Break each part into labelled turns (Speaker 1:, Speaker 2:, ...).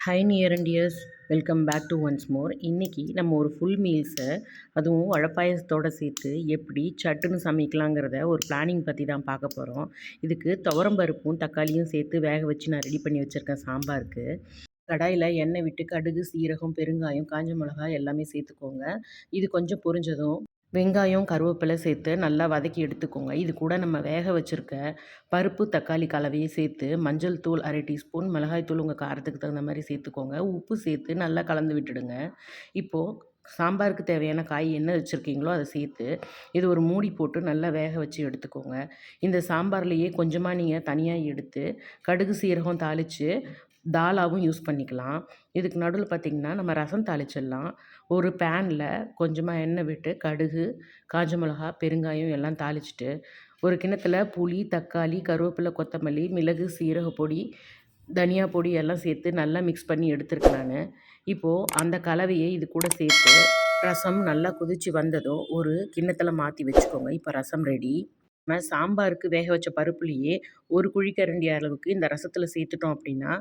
Speaker 1: High near and dears, welcome back to once more. இன்றைக்கி நம்ம ஒரு ஃபுல் மீல்ஸை அதுவும் வாழைப்பாயசத்தோடு சேர்த்து எப்படி சட்டுன்னு சமைக்கலாங்கிறத ஒரு பிளானிங் பற்றி தான் பார்க்க போகிறோம். இதுக்கு துவரம்பருப்பும் தக்காளியும் சேர்த்து வேக வச்சு நான் ரெடி பண்ணி வச்சுருக்கேன் சாம்பாருக்கு. கடாயில் எண்ணெய் விட்டு கடுகு, சீரகம், பெருங்காயம், காஞ்ச மிளகாய் எல்லாமே சேர்த்துக்கோங்க. இது கொஞ்சம் பொரிஞ்சதும் வெங்காயம், கருவேப்பிலை சேர்த்து நல்லா வதக்கி எடுத்துக்கோங்க. இது கூட நம்ம வேக வச்சுருக்க பருப்பு, தக்காளி கலவையை சேர்த்து மஞ்சள் தூள் 1/2 டீஸ்பூன், மிளகாய் தூள் உங்கள் காரத்துக்கு தகுந்த மாதிரி சேர்த்துக்கோங்க. உப்பு சேர்த்து நல்லா கலந்து விட்டுடுங்க. இப்போது சாம்பாருக்கு தேவையான காய் என்ன வச்சுருக்கீங்களோ அதை சேர்த்து இது ஒரு மூடி போட்டு நல்லா வேக வச்சு எடுத்துக்கோங்க. இந்த சாம்பார்லேயே கொஞ்சமாக நீங்கள் தனியாக எடுத்து கடுகு, சீரகம் தாளித்து தாலாவும் யூஸ் பண்ணிக்கலாம். இதுக்கு நடுவில் பார்த்திங்கன்னா நம்ம ரசம் தாளிச்சிடலாம். ஒரு பேனில் கொஞ்சமாக எண்ணெய் விட்டு கடுகு, காஞ்ச மிளகா, பெருங்காயம் எல்லாம் தாளிச்சிட்டு ஒரு கிண்ணத்தில் புளி, தக்காளி, கருவேப்பிலை, கொத்தமல்லி, மிளகு, சீரக பொடி, தனியா பொடி எல்லாம் சேர்த்து நல்லா மிக்ஸ் பண்ணி எடுத்துருக்கேன் நான். இப்போது அந்த கலவையை இது கூட சேர்த்து ரசம் நல்லா கொதித்து வந்ததும் ஒரு கிண்ணத்தில் மாற்றி வச்சுக்கோங்க. இப்போ ரசம் ரெடி. நம்ம சாம்பாருக்கு வேக வச்ச பருப்புலேயே ஒரு குழிக்கரண்டி அளவுக்கு இந்த ரசத்தில் சேர்த்துட்டோம் அப்படின்னா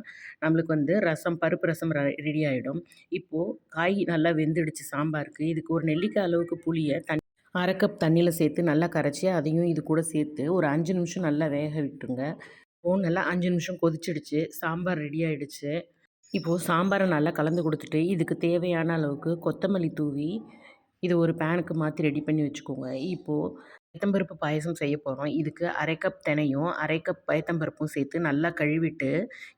Speaker 1: நம்மளுக்கு ரசம், பருப்பு ரசம் ரெடி ஆகிடும். இப்போது காய் நல்லா வெந்துடுச்சு சாம்பாருக்கு. இதுக்கு ஒரு நெல்லிக்காய் அளவுக்கு புளியை 1/2 கப் தண்ணியில் சேர்த்து நல்லா கரைச்சி அதையும் இது கூட சேர்த்து ஒரு 5 நிமிஷம் நல்லா வேக விட்டுருங்க. இப்போது நல்லா 5 நிமிஷம் கொதிச்சிடுச்சு, சாம்பார் ரெடி ஆகிடுச்சு. இப்போது சாம்பாரை நல்லா கலந்து கொடுத்துட்டு இதுக்கு தேவையான அளவுக்கு கொத்தமல்லி தூவி இது ஒரு பேனுக்கு மாற்றி ரெடி பண்ணி வச்சுக்கோங்க. இப்போது பயத்தம்பருப்பு பாயசம் செய்ய போகிறோம். இதுக்கு 1/2 கப் தினையும் 1/2 கப் பயத்தம்பருப்பும் சேர்த்து நல்லா கழுவிட்டு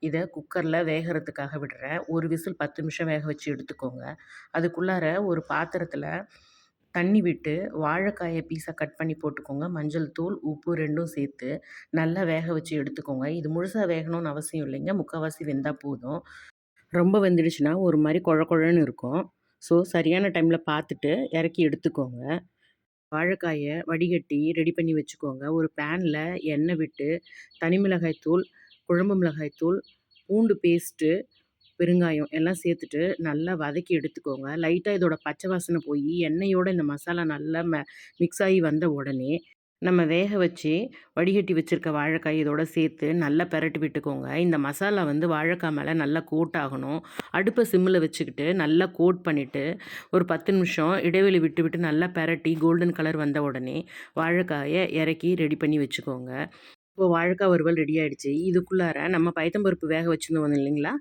Speaker 1: இதை குக்கரில் வேகிறதுக்காக விடுறேன். ஒரு விசில் 10 நிமிஷம் வேக வச்சு எடுத்துக்கோங்க. அதுக்குள்ளார ஒரு பாத்திரத்தில் தண்ணி விட்டு வாழைக்காயை பீஸாக கட் பண்ணி போட்டுக்கோங்க. மஞ்சள் தூள், உப்பு 2ம் சேர்த்து நல்லா வேக வச்சு எடுத்துக்கோங்க. இது முழுசாக வேகணும்னு அவசியம் இல்லைங்க, முக்கால்வாசி வெந்தால் போதும். ரொம்ப வெந்துடுச்சுன்னா ஒரு மாதிரி குழ குழன்னு இருக்கும். ஸோ சரியான டைமில் பார்த்துட்டு இறக்கி எடுத்துக்கோங்க. வாழைக்காயை வடிகட்டி ரெடி பண்ணி வச்சுக்கோங்க. ஒரு பேனில் எண்ணெய் விட்டு தனி மிளகாய் தூள், குழம்பு மிளகாய் தூள், பூண்டு பேஸ்ட்டு, பெருங்காயம் எல்லாம் சேர்த்துட்டு நல்லா வதக்கி எடுத்துக்கோங்க. லைட்டாக இதோட பச்சை வாசனை போய் எண்ணெயோடு இந்த மசாலா நல்லா மிக்ஸ் ஆகி வந்த உடனே நம்ம வேக வச்சு வடிகட்டி வச்சுருக்க வாழைக்காய் இதோட சேர்த்து நல்லா பெரட்டி விட்டுக்கோங்க. இந்த மசாலா வாழைக்காய் மேலே நல்லா கோட் ஆகணும். அடுப்பை சிம்மில் வச்சுக்கிட்டு நல்லா கோட் பண்ணிவிட்டு ஒரு 10 நிமிஷம் இடைவெளி விட்டு விட்டு நல்லா பெரட்டி கோல்டன் கலர் வந்த உடனே வாழைக்காயை இறக்கி ரெடி பண்ணி வச்சுக்கோங்க. இப்போது வாழைக்காய் வறுவல் ரெடி ஆகிடுச்சு. இதுக்குள்ளார நம்ம பயத்தம்பருப்பு வேக வச்சுருந்தோம் இல்லைங்களா,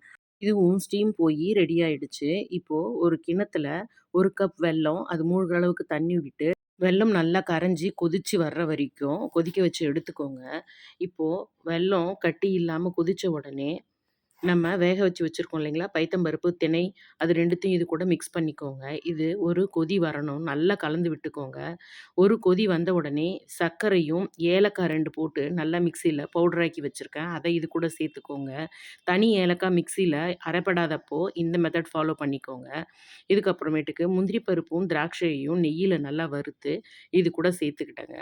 Speaker 1: இதுவும் ஸ்டீம் போய் ரெடி ஆகிடுச்சு. இப்போது ஒரு கிண்ணத்தில் 1 கப் வெல்லம், அது மூழ்கிற அளவுக்கு தண்ணி விட்டு வெல்லம் நல்லா கரைஞ்சி கொதித்து வர்ற வரைக்கும் கொதிக்க வச்சு எடுத்துக்கோங்க. இப்போது வெல்லம் கட்டி இல்லாமல் கொதித்த உடனே நம்ம வேக வச்சு வச்சுருக்கோம் இல்லைங்களா, பைத்தம்பருப்பு, திணை, அது 2த்தையும் இது கூட மிக்ஸ் பண்ணிக்கோங்க. இது ஒரு கொதி வரணும், நல்லா கலந்து விட்டுக்கோங்க. ஒரு கொதி வந்த உடனே சர்க்கரையும் ஏலக்காய் 2 போட்டு நல்லா மிக்சியில் பவுடராக்கி வச்சுருக்கேன், அதை இது கூட சேர்த்துக்கோங்க. தனி ஏலக்காய் மிக்சியில் அரைப்படாதப்போ இந்த மெத்தட் ஃபாலோ பண்ணிக்கோங்க. இதுக்கப்புறமேட்டுக்கு முந்திரி பருப்பும் திராட்சையையும் நெய்யில் நல்லா வறுத்து இது கூட சேர்த்துக்கிட்டேங்க.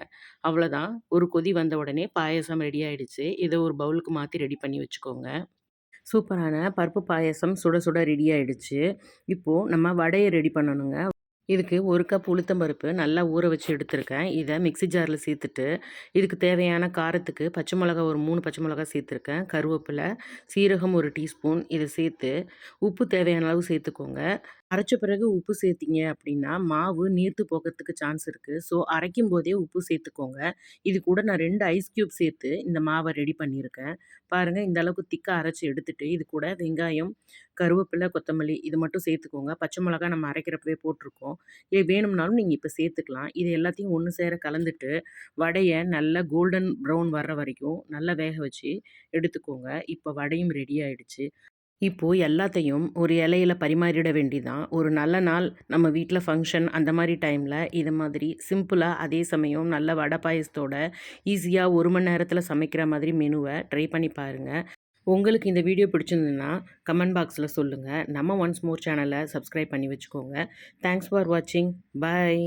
Speaker 1: அவ்வளோதான், ஒரு கொதி வந்த உடனே பாயசம் ரெடி ஆகிடுச்சு. இதை ஒரு பவுலுக்கு மாற்றி ரெடி பண்ணி வச்சுக்கோங்க. சூப்பரான பருப்பு பாயசம் சுட சுட ரெடி ஆகிடுச்சு. இப்போது நம்ம வடையை ரெடி பண்ணணுங்க. இதுக்கு 1 கப் உளுத்தம்பருப்பு நல்லா ஊற வச்சு எடுத்திருக்கேன். இதை மிக்ஸி ஜாரில் சேர்த்துட்டு இதுக்கு தேவையான காரத்துக்கு பச்சை மிளகா ஒரு 3 பச்சை மிளகா சேர்த்துருக்கேன், கருவேப்பிலை, சீரகம் 1 டீஸ்பூன் இதை சேர்த்து உப்பு தேவையான அளவு சேர்த்துக்கோங்க. அரைச்ச பிறகு உப்பு சேர்த்திங்க அப்படின்னா மாவு நீர்த்து போகிறதுக்கு சான்ஸ் இருக்குது. ஸோ அரைக்கும் போதே உப்பு சேர்த்துக்கோங்க. இது கூட நான் 2 ஐஸ் க்யூப் சேர்த்து இந்த மாவை ரெடி பண்ணியிருக்கேன். பாருங்கள், இந்த அளவுக்கு திக்காக அரைச்சி எடுத்துகிட்டு இது கூட வெங்காயம், கருவேப்பிலை, கொத்தமல்லி இது மட்டும் சேர்த்துக்கோங்க. பச்சை மிளகா நம்ம அரைக்கிறப்பவே போட்டிருக்கோம். இது வேணும்னாலும் நீங்கள் இப்போ சேர்த்துக்கலாம். இது எல்லாத்தையும் ஒன்று சேர கலந்துட்டு வடையை நல்லா கோல்டன் ப்ரௌன் வர்ற வரைக்கும் நல்லா வேக வச்சு எடுத்துக்கோங்க. இப்போ வடையும் ரெடி ஆகிடுச்சு. இப்போது எல்லாத்தையும் ஒரு இலையில பரிமாறிட வேண்டிதான். ஒரு நல்ல நாள், நம்ம வீட்டில் ஃபங்க்ஷன் அந்த மாதிரி டைமில் இது மாதிரி சிம்பிளாக, அதே சமயம் நல்ல வடை பாயசத்தோட ஈஸியாக 1 மணி நேரத்தில் சமைக்கிற மாதிரி மெனுவை ட்ரை பண்ணி பாருங்கள். உங்களுக்கு இந்த வீடியோ பிடிச்சிருந்ததுன்னா கமெண்ட் பாக்ஸில் சொல்லுங்கள். நம்ம ஒன்ஸ் மோர் சேனலை சப்ஸ்கிரைப் பண்ணி வச்சுக்கோங்க. தேங்க்ஸ் ஃபார் வாட்சிங். பாய்.